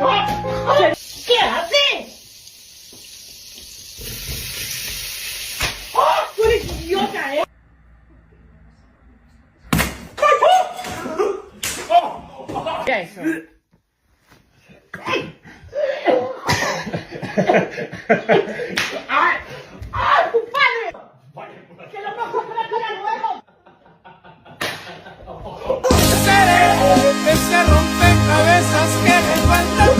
¿Qué hace? ¡Oh! ¡Tú eres idiota, eh! ¿Qué es eso? ¡Ay! ¡Ay, tu padre! ¡Que lo cojo para luego! Ese rompecabezas que le falta